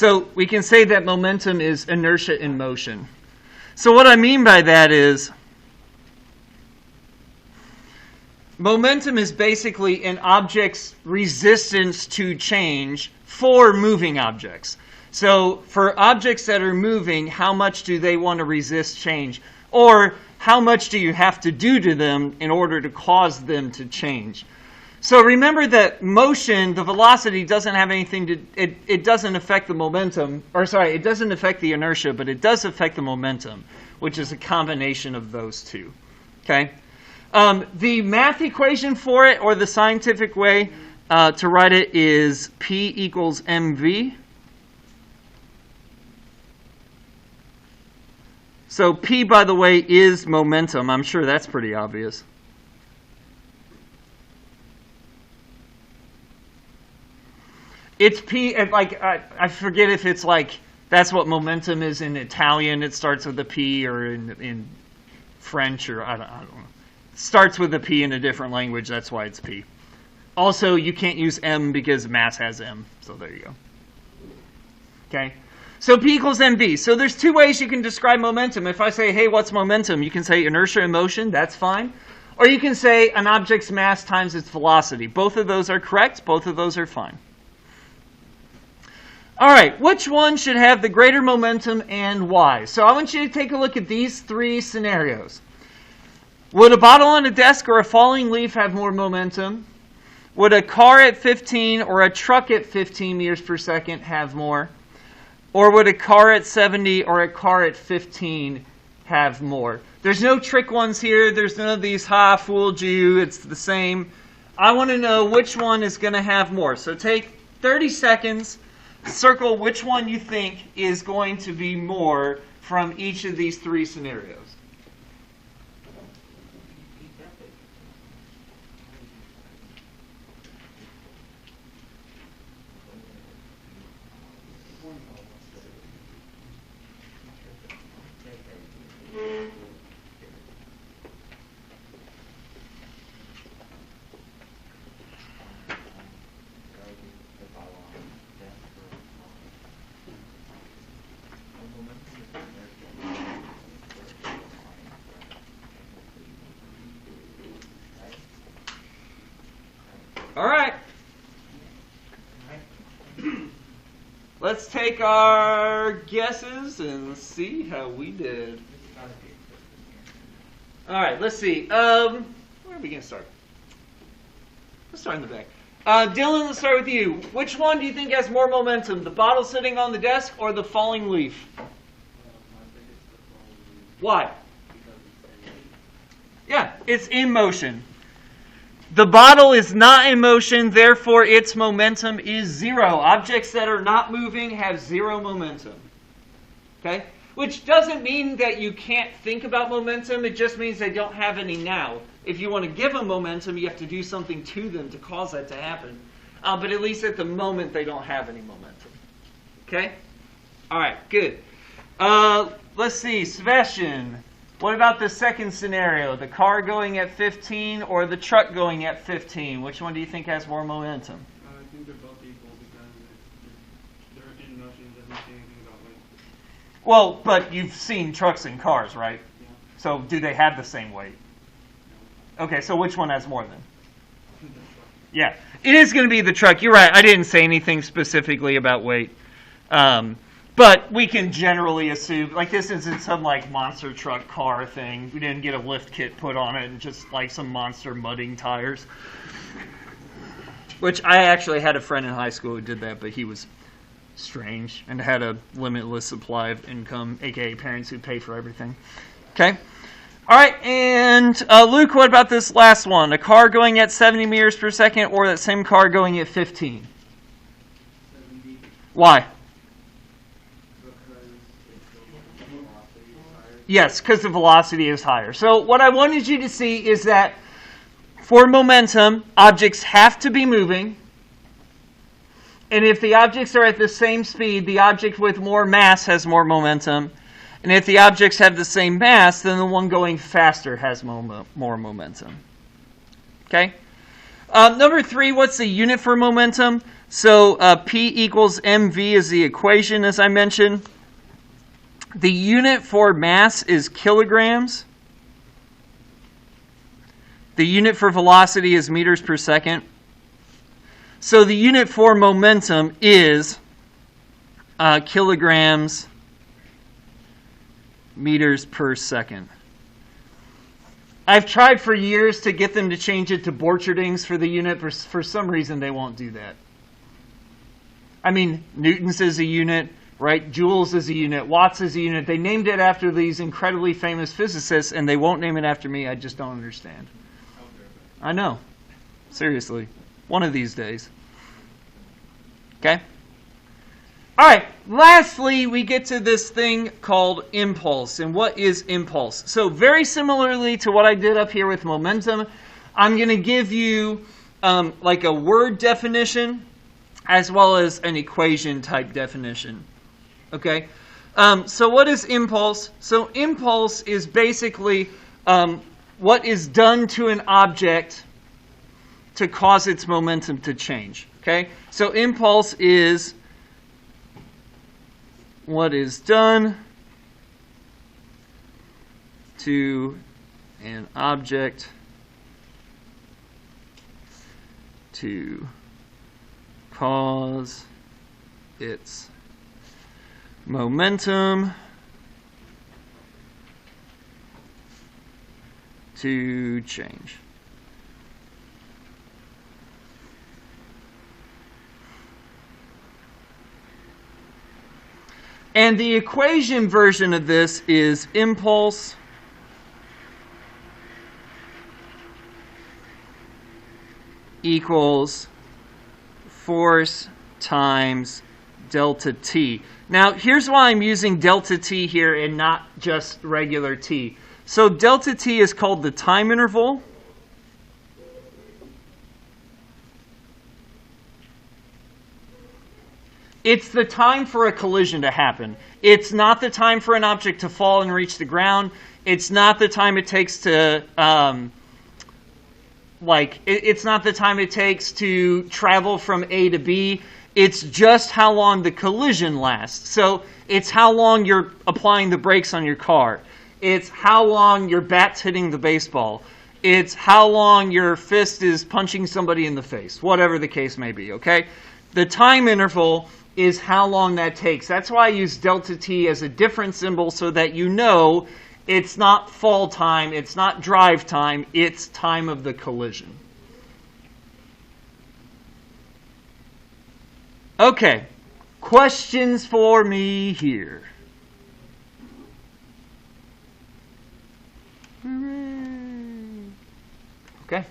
So we can say that momentum is inertia in motion. So what I mean by that is momentum is basically an object's resistance to change for moving objects. So for objects that are moving, how much do they want to resist change? Or how much do you have to do to them in order to cause them to change? So remember that motion, the velocity, doesn't have anything to, it doesn't affect the momentum, or sorry, it doesn't affect the inertia, but it does affect the momentum, which is a combination of those two. Okay? The math equation for it, or the scientific way to write it, is P equals mv. So P, by the way, is momentum. I'm sure that's pretty obvious. It's P, like, I forget if it's like, that's what momentum is in Italian. It starts with a P, or in French, or I don't know. It starts with a P in a different language. That's why it's P. Also, you can't use M because mass has M. So there you go. Okay. So P equals mv. So there's two ways you can describe momentum. If I say, hey, what's momentum? You can say inertia in motion. That's fine. Or you can say an object's mass times its velocity. Both of those are correct. Both of those are fine. All right, which one should have the greater momentum and why? So I want you to take a look at these three scenarios. Would a bottle on a desk or a falling leaf have more momentum? Would a car at 15 or a truck at 15 meters per second have more? Or would a car at 70 or a car at 15 have more? There's no trick ones here. There's none of these, ha, fooled you, it's the same. I want to know which one is going to have more. So take 30 seconds. Circle which one you think is going to be more from each of these three scenarios. All right. Let's take our guesses and see how we did. All right, let's see. Where are we going to start? Let's start in the back. Dylan, let's start with you. Which one do you think has more momentum, the bottle sitting on the desk or the falling leaf? Why? Yeah, it's in motion. The bottle is not in motion, therefore its momentum is 0. Objects that are not moving have 0 momentum. Okay? Which doesn't mean that you can't think about momentum, it just means they don't have any now. If you want to give them momentum, you have to do something to them to cause that to happen. But at least at the moment, they don't have any momentum. Okay? All right, good. Let's see, Sebastian. What about the second scenario? The car going at 15 or the truck going at 15? Which one do you think has more momentum? I think they're both equal because they're in motion. It doesn't say anything about weight. Well, but you've seen trucks and cars, right? Yeah. So do they have the same weight? No. Okay, so which one has more then? Yeah, it is going to be the truck. You're right. I didn't say anything specifically about weight. But we can generally assume, like this isn't some like monster truck car thing. We didn't get a lift kit put on it and just like some monster mudding tires. Which I actually had a friend in high school who did that, but he was strange and had a limitless supply of income, aka parents who pay for everything. Okay? All right, and Luke, what about this last one? A car going at 70 meters per second or that same car going at 15? 70. Why? Yes, because the velocity is higher. So what I wanted you to see is that for momentum, objects have to be moving. And if the objects are at the same speed, the object with more mass has more momentum. And if the objects have the same mass, then the one going faster has more momentum. Okay? Number 3, what's the unit for momentum? So P equals mv is the equation, as I mentioned. The unit for mass is kilograms. The unit for velocity is meters per second. So the unit for momentum is kilograms meters per second. I've tried for years to get them to change it to Borcherdings for the unit. For some reason, they won't do that. I mean, newtons is a unit, right? Joules is a unit. Watts is a unit. They named it after these incredibly famous physicists, and they won't name it after me. I just don't understand. I know. Seriously. One of these days. Okay? All right. Lastly, we get to this thing called impulse. And what is impulse? So very similarly to what I did up here with momentum, I'm going to give you like a word definition as well as an equation type definition. Okay? So what is impulse? So impulse is basically what is done to an object to cause its momentum to change. Okay? So impulse is what is done to an object to cause its momentum to change. And the equation version of this is impulse equals force times delta t. Now, here's why I'm using delta t here and not just regular t. So delta t is called the time interval. It's the time for a collision to happen. It's not the time for an object to fall and reach the ground. It's not the time it takes to, it's not the time it takes to travel from A to B. It's just how long the collision lasts. So it's how long you're applying the brakes on your car. It's how long your bat's hitting the baseball. It's how long your fist is punching somebody in the face, whatever the case may be, okay? The time interval is how long that takes. That's why I use delta t as a different symbol so that you know it's not fall time, it's not drive time, it's time of the collision. Okay, questions for me here? Hooray. Okay.